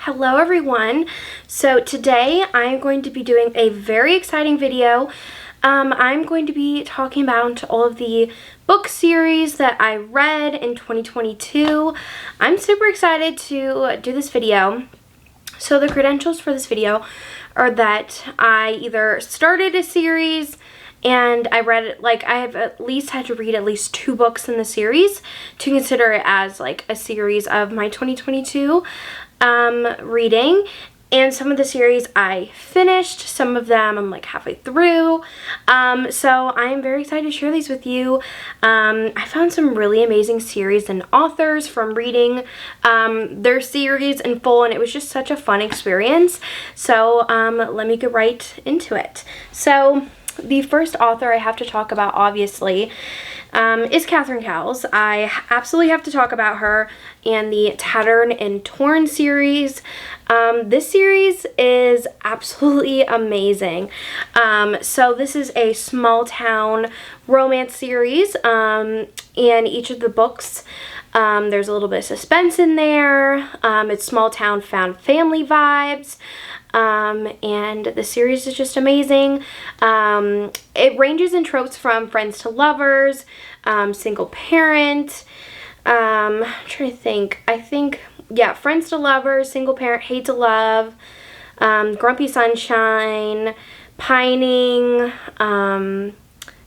Hello everyone. So today I'm going to be doing a very exciting video. I'm going to be talking about all of the book series that I read in 2022. I'm super excited to do this video. So the credentials for this video are that I either started a series and I read it, like I have at least had to read at least 2 books in the series to consider it as like a series of my 2022 reading. And some of the series I finished, some of them I'm like halfway through. So I'm very excited to share these with you. I found some really amazing series and authors from reading their series in full, and it was just such a fun experience. So let me get right into it. So the first author I have to talk about, obviously, is Catherine Cowles. I absolutely have to talk about her and the Tattered and Torn series. This series is absolutely amazing. So this is a small town romance series, and each of the books, there's a little bit of suspense in there. It's small town found family vibes. And the series is just amazing. It ranges in tropes from friends to lovers, single parent, I'm trying to think. Yeah, friends to lovers, single parent, hate to love, grumpy sunshine, pining,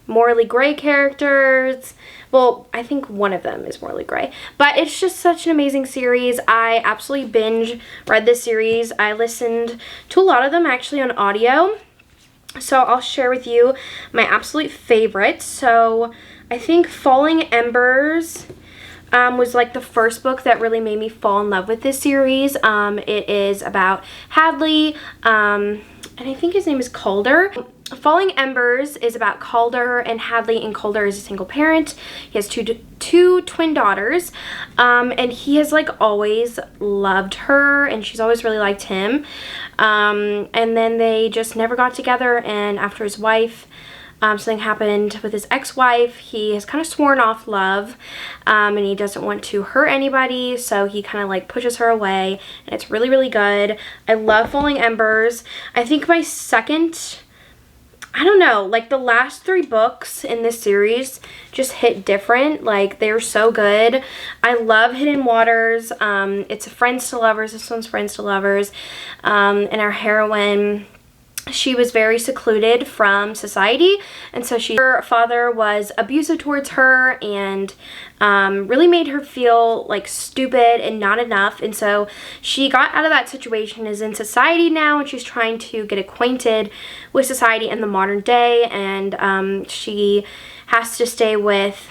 morally gray characters. Well, I think one of them is morally gray. But it's just such an amazing series. I absolutely binge read this series. I listened to a lot of them actually on audio. So I'll share with you my absolute favorite. So I think Falling Embers was like the first book that really made me fall in love with this series. It is about Hadley, and I think his name is Calder. Falling Embers is about Calder and Hadley, and Calder is a single parent. He has two twin daughters, and he has like always loved her, and she's always really liked him. And then they just never got together, and after his wife, something happened with his ex-wife, he has kind of sworn off love, and he doesn't want to hurt anybody, so he kind of like pushes her away, and it's really, really good. I love Falling Embers. I think my second, I don't know, like the last 3 books in this series just hit different. Like, they're so good. I love Hidden Waters. It's a friends to lovers. This one's friends to lovers. And our heroine, she was very secluded from society, and so her father was abusive towards her and really made her feel like stupid and not enough, and so she got out of that situation, is in society now, and she's trying to get acquainted with society in the modern day, and she has to stay with,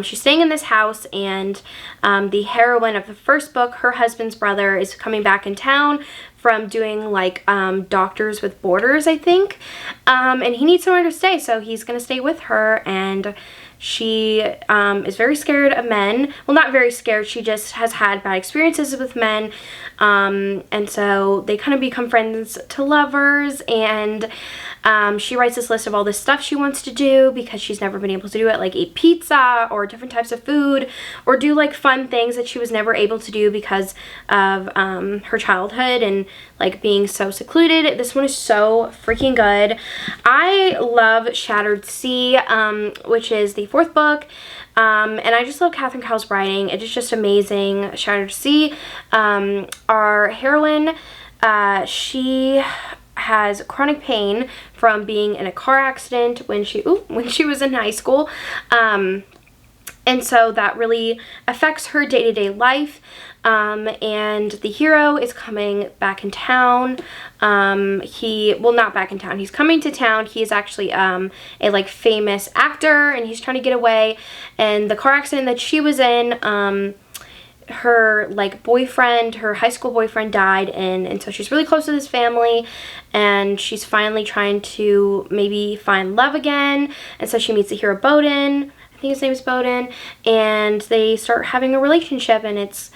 she's staying in this house, and the heroine of the first book, her husband's brother, is coming back in town from doing like Doctors with Borders, I think, and he needs somewhere to stay, so he's gonna stay with her, and she is very scared of men. Well, not very scared, she just has had bad experiences with men, and so they kind of become friends to lovers, and she writes this list of all this stuff she wants to do because she's never been able to do it, like eat pizza or different types of food or do like fun things that she was never able to do because of her childhood and like being so secluded. This one is so freaking good. I love Shattered Sea, which is the 4th book, and I just love Catherine Cowles' writing. It is just amazing. Shattered Sea, our heroine, she has chronic pain from being in a car accident when she was in high school, and so that really affects her day-to-day life, and the hero is coming back in town. Not back in town, he's coming to town. He is actually a like famous actor, and he's trying to get away, and the car accident that she was in, her like boyfriend, her high school boyfriend, died, and so she's really close to this family, and she's finally trying to maybe find love again, and so she meets the hero Bowden. I think his name is Bowden, and they start having a relationship, and it's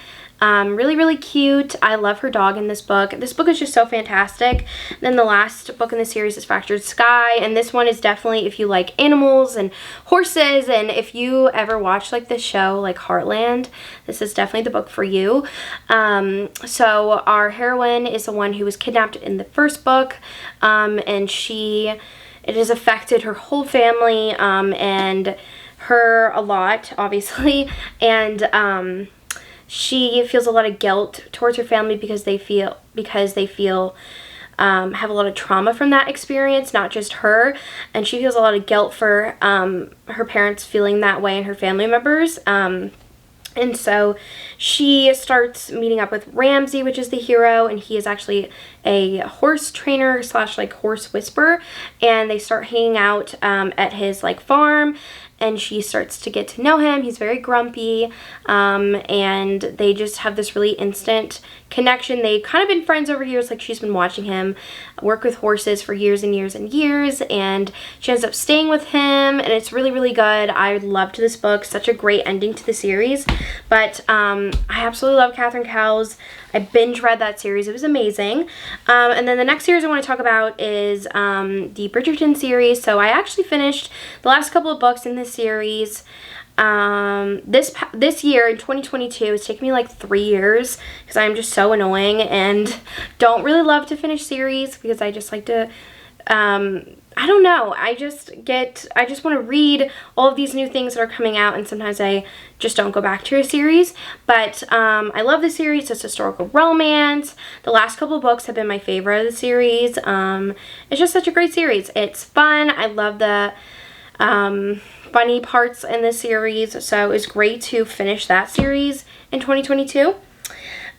Really, really cute. I love her dog in this book. This book is just so fantastic. Then the last book in the series is Fractured Sky, and this one is definitely if you like animals and horses, and if you ever watch like the show like Heartland, this is definitely the book for you. So our heroine is the one who was kidnapped in the first book, and it has affected her whole family, and her a lot, obviously, and she feels a lot of guilt towards her family because they feel have a lot of trauma from that experience, not just her, and she feels a lot of guilt for her parents feeling that way and her family members. And so she starts meeting up with Ramsey, which is the hero, and he is actually a horse trainer slash like horse whisperer, and they start hanging out at his like farm, and she starts to get to know him. He's very grumpy, and they just have this really instant connection. They've kind of been friends over years, like she's been watching him work with horses for years and years and years, and she ends up staying with him, and it's really, really good. I loved this book. Such a great ending to the series. But I absolutely love Catherine Cowles. I binge read that series. It was amazing. And then the next series I want to talk about is the Bridgerton series. So I actually finished the last couple of books in this series this year in 2022. It's taken me like 3 years because I'm just so annoying and don't really love to finish series because I just like to I don't know, I just want to read all of these new things that are coming out, and sometimes I just don't go back to a series. But I love the series. It's historical romance. The last couple of books have been my favorite of the series. It's just such a great series. It's fun. I love the funny parts in this series, so it was great to finish that series in 2022.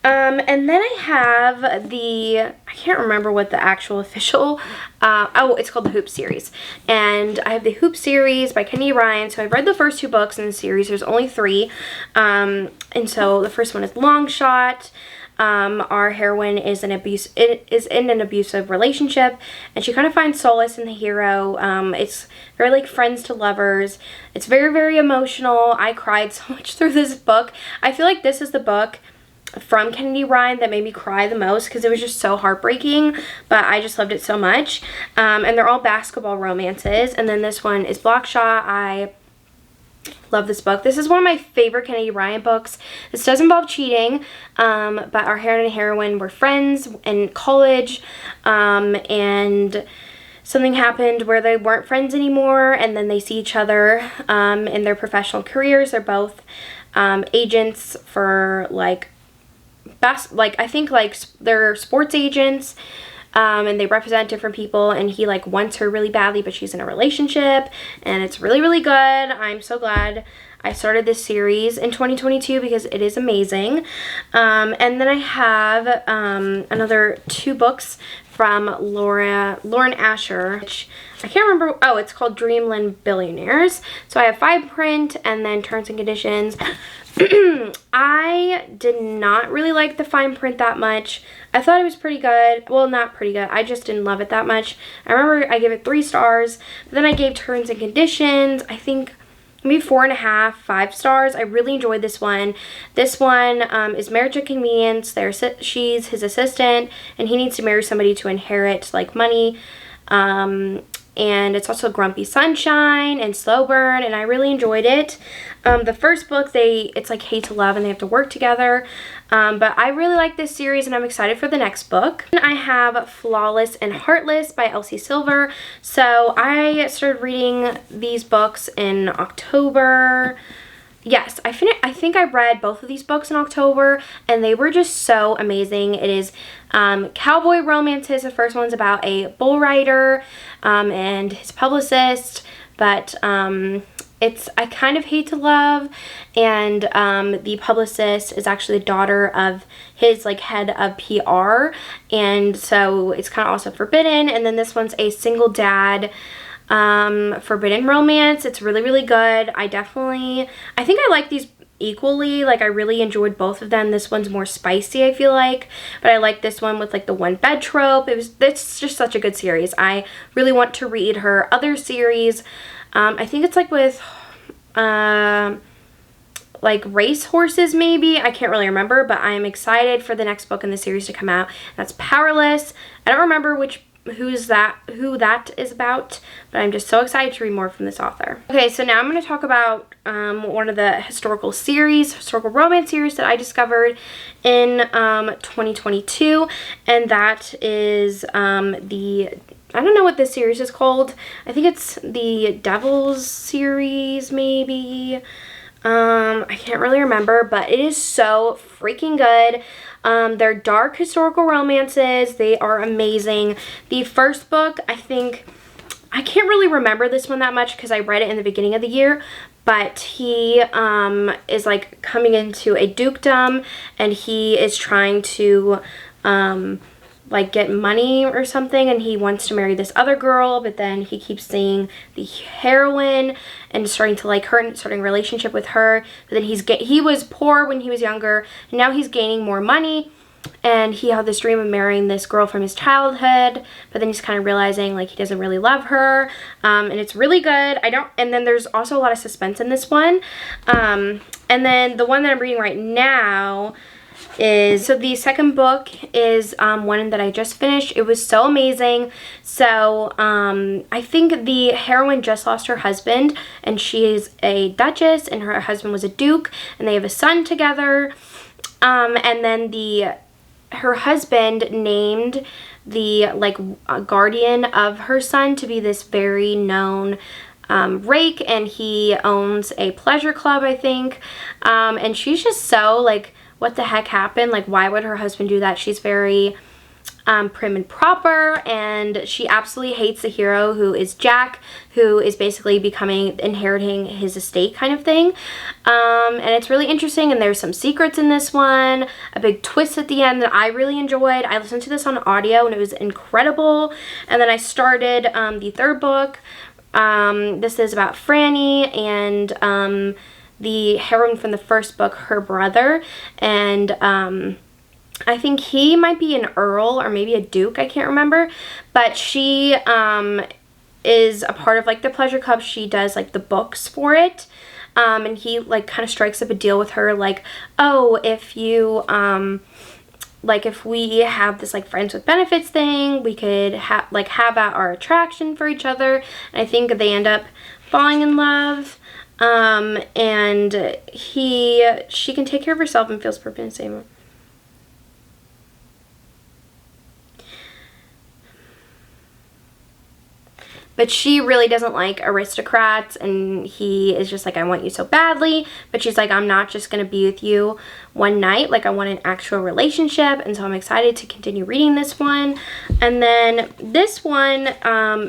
And then I have I can't remember what the actual official, it's called the Hoop series. And I have the Hoop series by Kennedy Ryan. So I've read the first 2 books in the series. There's only 3. And so the first one is Long Shot. Our heroine is in an abusive relationship, and she kind of finds solace in the hero. It's very like friends to lovers. It's very, very emotional. I cried so much through this book. I feel like this is the book from Kennedy Ryan that made me cry the most because it was just so heartbreaking, but I just loved it so much. And they're all basketball romances. And then this one is Blockshot. I love this book. This is one of my favorite Kennedy Ryan books. This does involve cheating, but our hero and heroine were friends in college, and something happened where they weren't friends anymore, and then they see each other in their professional careers. They're both agents for like I think like they're sports agents, and they represent different people, and he like wants her really badly, but she's in a relationship, and it's really, really good. I'm so glad I started this series in 2022 because it is amazing. And then I have another 2 books from Lauren Asher, which I can't remember. Oh, it's called Dreamland Billionaires. So I have fine print and then terms and conditions. I did not really like the fine print that much. I thought it was pretty good. Well, not pretty good. I just didn't love it that much. I remember I gave it 3 stars, but then I gave terms and conditions, I think maybe 4.5, 5 stars. I really enjoyed this one. This one is marriage to convenience. She's his assistant, and he needs to marry somebody to inherit like money. And it's also Grumpy Sunshine and Slow Burn, and I really enjoyed it. The first book, it's like hate to love, and they have to work together. But I really like this series, and I'm excited for the next book. And I have Flawless and Heartless by Elsie Silver. So I started reading these books in October. Yes, I think I read both of these books in October, and they were just so amazing. It is cowboy romances. The first one's about a bull rider and his publicist, but it's I kind of hate to love, and the publicist is actually the daughter of his like head of PR, and so it's kind of also forbidden. And then this one's a single dad forbidden romance. It's really, really good. I think I like these equally. Like, I really enjoyed both of them. This one's more spicy, I feel like, but I like this one with like the one bed trope. It's just such a good series. I really want to read her other series. I think it's like with like race horses maybe. I can't really remember, but I am excited for the next book in the series to come out. That's Powerless. I don't remember who that is about, but I'm just so excited to read more from this author. Okay, so now I'm going to talk about one of the historical romance series that I discovered in 2022, and that is I don't know what this series is called. I think it's the Devil's series, maybe. I can't really remember, but it is so freaking good. They're dark historical romances. They are amazing. The first book, I can't really remember this one that much because I read it in the beginning of the year, but he is like coming into a dukedom, and he is trying to like get money or something, and he wants to marry this other girl, but then he keeps seeing the heroine and starting to like her and starting a relationship with her. But then he was poor when he was younger, and now he's gaining more money, and he had this dream of marrying this girl from his childhood, but then he's kind of realizing like he doesn't really love her, and it's really good. And then there's also a lot of suspense in this one, and then the one that I'm reading right now so the second book is one that I just finished. It was so amazing. So I think the heroine just lost her husband, and she's a duchess, and her husband was a duke, and they have a son together. And then her husband named the guardian of her son to be this very known rake, and he owns a pleasure club, I think. And she's just so like, what the heck happened? Like, why would her husband do that? She's very prim and proper, and she absolutely hates the hero, who is Jack, who is basically inheriting his estate kind of thing. And it's really interesting, and there's some secrets in this one, a big twist at the end that I really enjoyed. I listened to this on audio, and it was incredible. And then I started the third book. This is about Franny and the heroine from the first book, her brother, and I think he might be an earl or maybe a duke, I can't remember, but she is a part of like the pleasure club. She does like the books for it, and he like kind of strikes up a deal with her, like, oh, if you if we have this like friends with benefits thing, we could have at our attraction for each other. And I think they end up falling in love. And she can take care of herself and feels perfect in the same way. But she really doesn't like aristocrats, and he is just like, I want you so badly. But she's like, I'm not just going to be with you one night. Like, I want an actual relationship. And so I'm excited to continue reading this one. And then this one,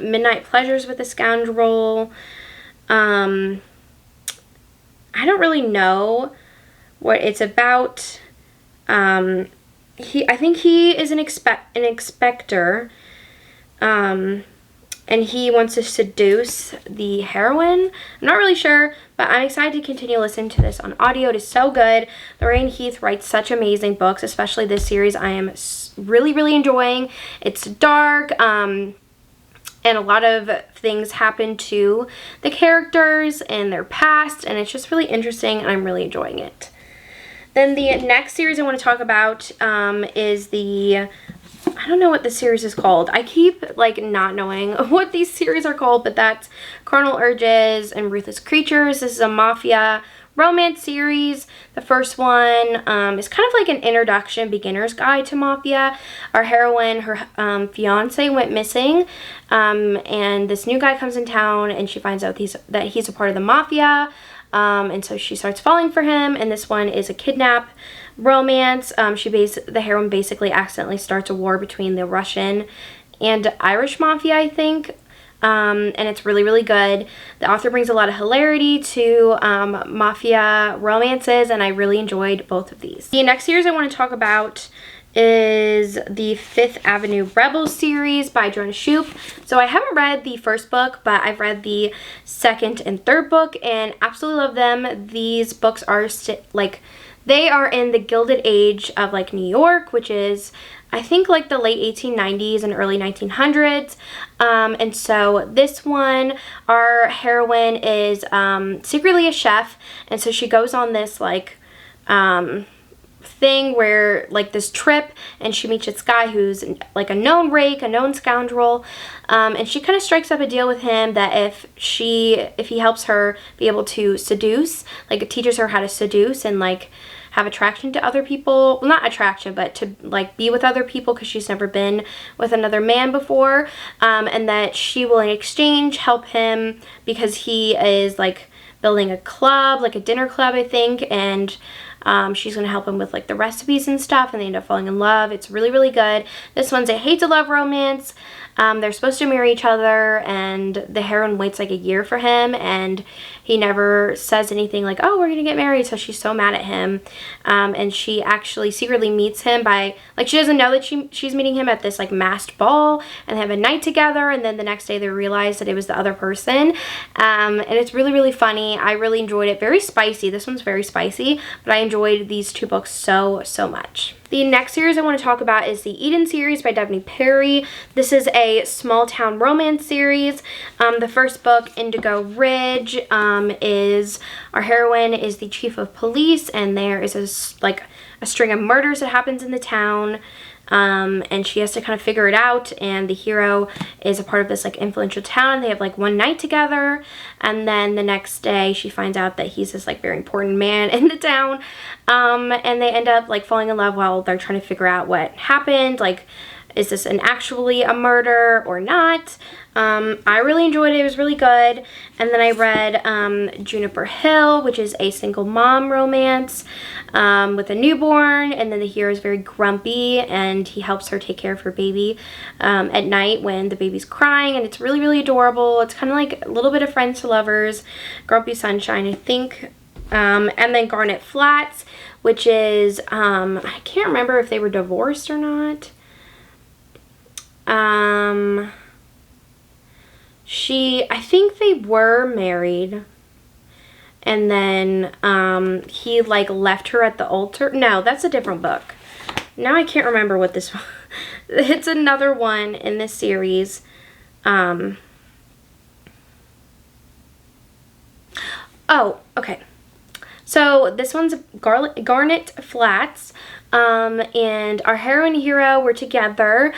Midnight Pleasures with a Scoundrel. I don't really know what it's about. I think he is an inspector. And he wants to seduce the heroine. I'm not really sure, but I'm excited to continue listening to this on audio. It is so good. Lorraine Heath writes such amazing books, especially this series I am really, really enjoying. It's dark, and a lot of things happen to the characters and their past, and it's just really interesting, and I'm really enjoying it. Then the next series I want to talk about is I don't know what the series is called. I keep not knowing what these series are called, but that's Carnal Urges and Ruthless Creatures. This is a Mafia romance series. The first one is kind of like an introduction, beginner's guide to Mafia. Our heroine, her fiance went missing, and this new guy comes in town, and she finds out that he's a part of the Mafia, and so she starts falling for him. And this one is a kidnap romance. The heroine basically accidentally starts a war between the Russian and Irish Mafia, I think. And it's really, really good. The author brings a lot of hilarity to Mafia romances, and I really enjoyed both of these. The next series I want to talk about is the Fifth Avenue Rebels series by Jonah Shoup. So I haven't read the first book, but I've read the second and third book and absolutely love them. These books are they are in the Gilded Age of New York, which is I think like the late 1890s and early 1900s. And so this one, our heroine is secretly a chef, and so she goes on this like thing where like this trip, and she meets this guy who's like a known rake, a known scoundrel, and she kind of strikes up a deal with him that if he helps her be able to seduce, like it teaches her how to seduce and like have attraction to other people, well, not attraction, but to like be with other people because she's never been with another man before, and that she will in exchange help him because he is like building a club, like a dinner club, I think, and she's going to help him with like the recipes and stuff, and they end up falling in love. It's really, really good. This one's a hate to love romance. They're supposed to marry each other, and the heroine waits like a year for him, and he never says anything like, oh, we're gonna get married, so she's so mad at him. And she actually secretly meets him by, like, she doesn't know that she's meeting him at this like masked ball, and they have a night together, and then the next day they realize that it was the other person. And it's really, really funny. I really enjoyed it. Very spicy. This one's very spicy, but I enjoyed these two books so, so much. The next series I want to talk about is the Eden series by Devney Perry. This is a small town romance series. The first book, Indigo Ridge, is our heroine is the chief of police, and there is a string of murders that happens in the town. And she has to kind of figure it out, and the hero is a part of this like influential town. They have like one night together, and then the next day she finds out that he's this like very important man in the town, and they end up like falling in love while they're trying to figure out what happened, like is this actually a murder or not. I really enjoyed it. It was really good. And then I read Juniper Hill, which is a single mom romance with a newborn, and then the hero is very grumpy, and he helps her take care of her baby at night when the baby's crying, and it's really, really adorable. It's kind of like a little bit of Friends to Lovers, Grumpy Sunshine, I think. And then Garnet Flats, which is, I can't remember if they were divorced or not. I think they were married, and then he like left her at the altar. No, that's a different book. Now I can't remember what this it's another one in this series. Oh, okay. So this one's Garnet Flats, and our heroine and hero were together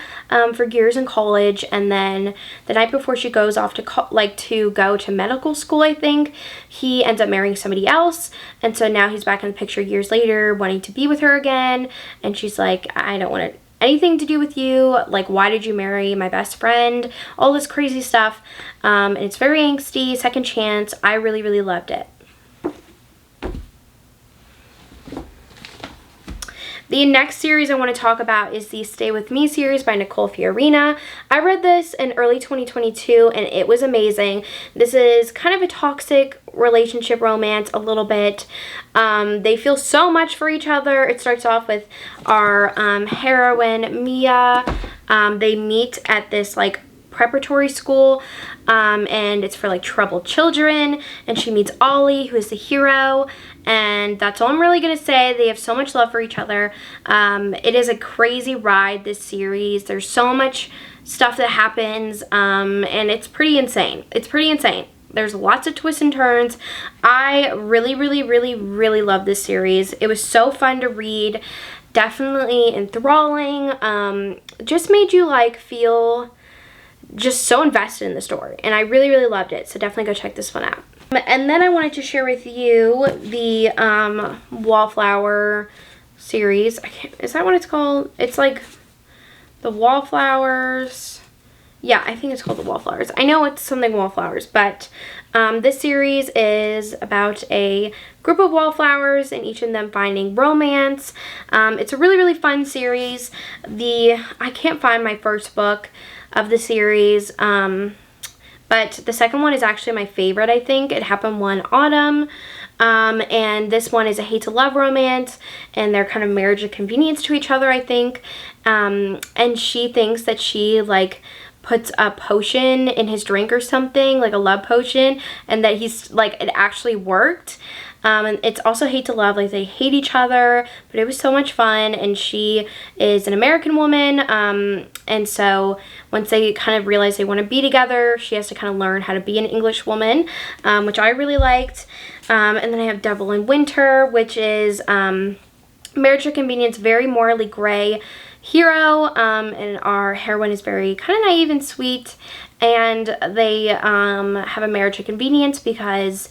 for years in college, and then the night before she goes off to go to medical school, I think, he ends up marrying somebody else, and so now he's back in the picture years later wanting to be with her again, and she's like, I don't want anything to do with you, like, why did you marry my best friend, all this crazy stuff, and it's very angsty, second chance. I really, really loved it. The next series I want to talk about is the Stay With Me series by Nicole Fiorina. I read this in early 2022, and it was amazing. This is kind of a toxic relationship romance, a little bit. They feel so much for each other. It starts off with our heroine, Mia. They meet at this like preparatory school, and it's for like troubled children, and she meets Ollie, who is the hero, and that's all I'm really gonna say. They have so much love for each other. It is a crazy ride, this series. There's so much stuff that happens, and it's pretty insane. There's lots of twists and turns. I really, really, really, really love this series. It was so fun to read, definitely enthralling, just made you like feel just so invested in the story, and I really, really loved it, so definitely go check this one out. And then I wanted to share with you the Wallflower series. Is that what it's called? It's like the Wallflowers. Yeah, I think it's called the Wallflowers. I know it's something Wallflowers, but this series is about a group of wallflowers and each of them finding romance. It's a really, really fun series. I can't find my first book of the series, but the second one is actually my favorite, I think. It happened one autumn, and this one is a hate to love romance, and they're kind of marriage of convenience to each other, I think, and she thinks that she like puts a potion in his drink or something, like a love potion, and that he's like, it actually worked. And it's also hate to love, like they hate each other, but it was so much fun. And she is an American woman, and so once they kind of realize they want to be together, she has to kind of learn how to be an English woman, which I really liked. And then I have Devil in Winter, which is Marriage to Convenience, very morally gray hero, and our heroine is very kind of naive and sweet, and they have a marriage to convenience because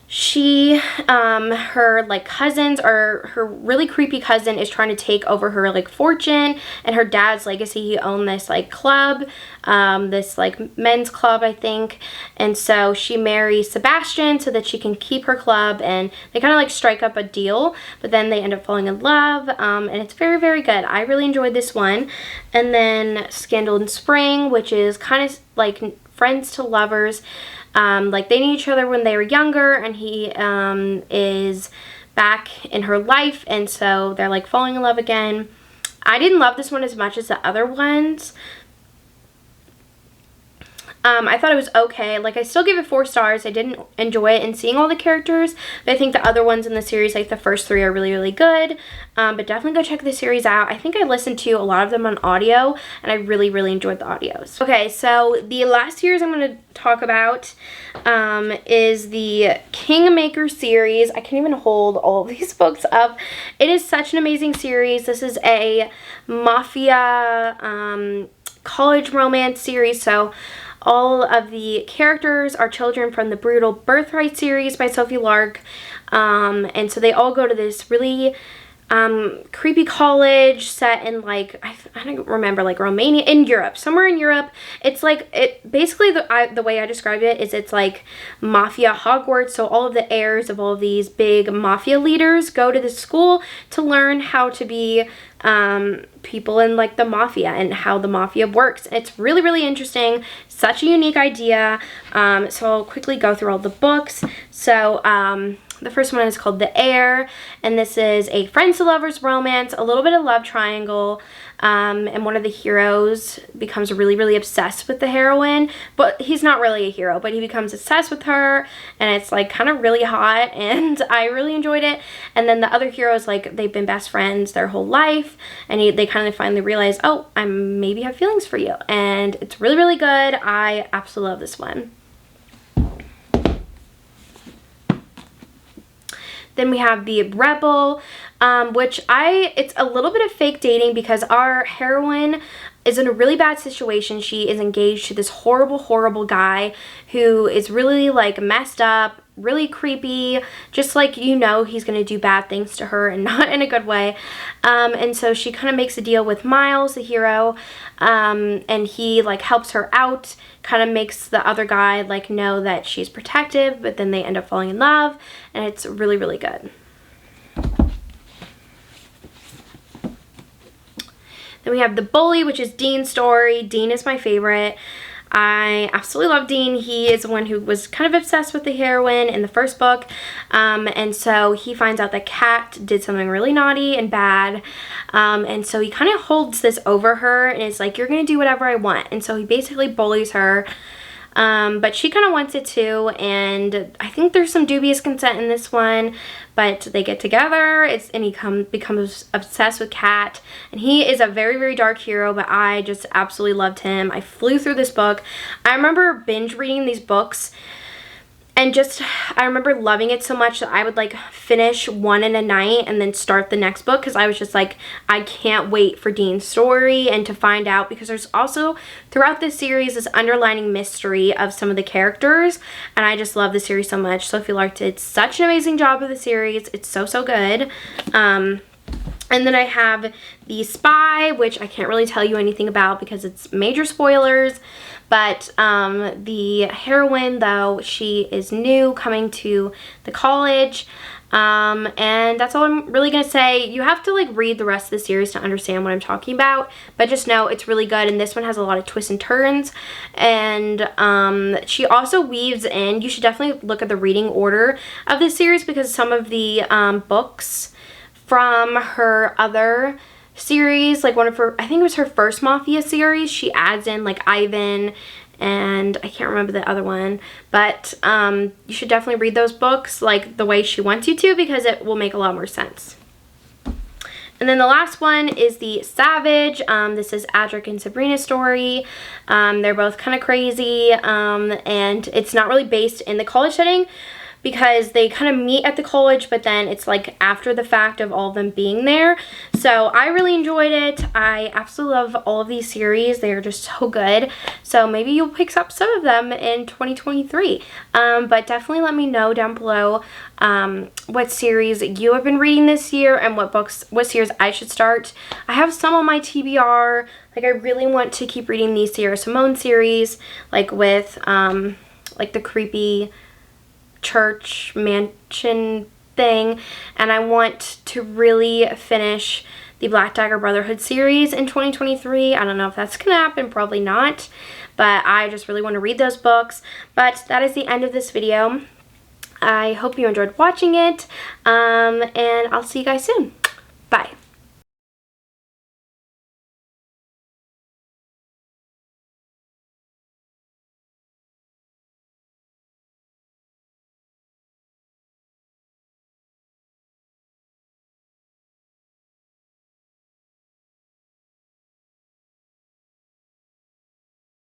she, her like cousins, or her really creepy cousin is trying to take over her like fortune and her dad's legacy. He owned this like club, this like men's club, I think, and so she marries Sebastian so that she can keep her club, and they kind of like strike up a deal, but then they end up falling in love, and it's very, very good. I really enjoyed this one. And then Scandal in Spring, which is kind of like friends to lovers. Like they knew each other when they were younger, and he is back in her life, and so they're like falling in love again. I didn't love this one as much as the other ones. I thought it was okay. Like I still give it 4 stars. I didn't enjoy it and seeing all the characters, but I think the other ones in the series, like the first 3, are really, really good. But definitely go check the series out. I think I listened to a lot of them on audio, and I really, really enjoyed the audios. Okay, so the last series I'm going to talk about is the Kingmaker series. I can't even hold all of these books up. It is such an amazing series. This is a Mafia college romance series, so all of the characters are children from the Brutal Birthright series by Sophie Lark, and so they all go to this really creepy college set in like, I don't remember, like Romania, in Europe, somewhere in Europe. It's like, it basically, the way I described it is it's like Mafia Hogwarts, so all of the heirs of all of these big Mafia leaders go to this school to learn how to be people in like the Mafia and how the Mafia works. It's really, really interesting, such a unique idea. So I'll quickly go through all the books. So the first one is called The Heir, and this is a friends to lovers romance, a little bit of love triangle, and one of the heroes becomes really, really obsessed with the heroine, but he's not really a hero, but he becomes obsessed with her, and it's like kind of really hot, and I really enjoyed it. And then the other heroes, like they've been best friends their whole life, and they kind of finally realize, oh, I maybe have feelings for you, and it's really, really good. I absolutely love this one. Then we have The Rebel, which it's a little bit of fake dating because our heroine is in a really bad situation. She is engaged to this horrible, horrible guy who is really like messed up, really creepy, just like, you know, he's gonna do bad things to her and not in a good way. And so she kind of makes a deal with Miles, the hero, and he like helps her out, kind of makes the other guy like know that she's protective, but then they end up falling in love, and it's really, really good. Then we have The Bully, which is Dean's story. Dean is my favorite. I absolutely love Dean. He is the one who was kind of obsessed with the heroine in the first book, and so he finds out that Kat did something really naughty and bad, and so he kind of holds this over her and is like, you're gonna do whatever I want, and so he basically bullies her, but she kind of wants it too, and I think there's some dubious consent in this one, but they get together, and he becomes obsessed with Kat, and he is a very, very dark hero, but I just absolutely loved him. I flew through this book. I remember binge reading these books, and I remember loving it so much that I would like finish one in a night and then start the next book, because I was just like, I can't wait for Dean's story and to find out, because there's also throughout this series this underlining mystery of some of the characters, and I just love the series so much. Sophie Lark did such an amazing job of the series. It's so, so good. And then I have The Spy, which I can't really tell you anything about because it's major spoilers. But the heroine, though, she is new, coming to the college. And that's all I'm really going to say. You have to like read the rest of the series to understand what I'm talking about. But just know it's really good. And this one has a lot of twists and turns. And she also weaves in. You should definitely look at the reading order of this series, because some of the books from her other series, like one of her, I think it was her first Mafia series, she adds in like Ivan and I can't remember the other one, but you should definitely read those books like the way she wants you to, because it will make a lot more sense. And then the last one is The Savage. This is Adric and Sabrina's story. They're both kind of crazy, and it's not really based in the college setting because they kind of meet at the college, but then it's like after the fact of all of them being there. So I really enjoyed it. I absolutely love all of these series. They are just so good. So maybe you'll pick up some of them in 2023. But definitely let me know down below what series you have been reading this year and what series I should start. I have some on my TBR. Like, I really want to keep reading these Sierra Simone series, like with like the creepy church mansion thing, and I want to really finish the Black Dagger Brotherhood series in 2023. I don't know if that's gonna happen, probably not, but I just really want to read those books. But that is the end of this video. I hope you enjoyed watching it, and I'll see you guys soon. Bye.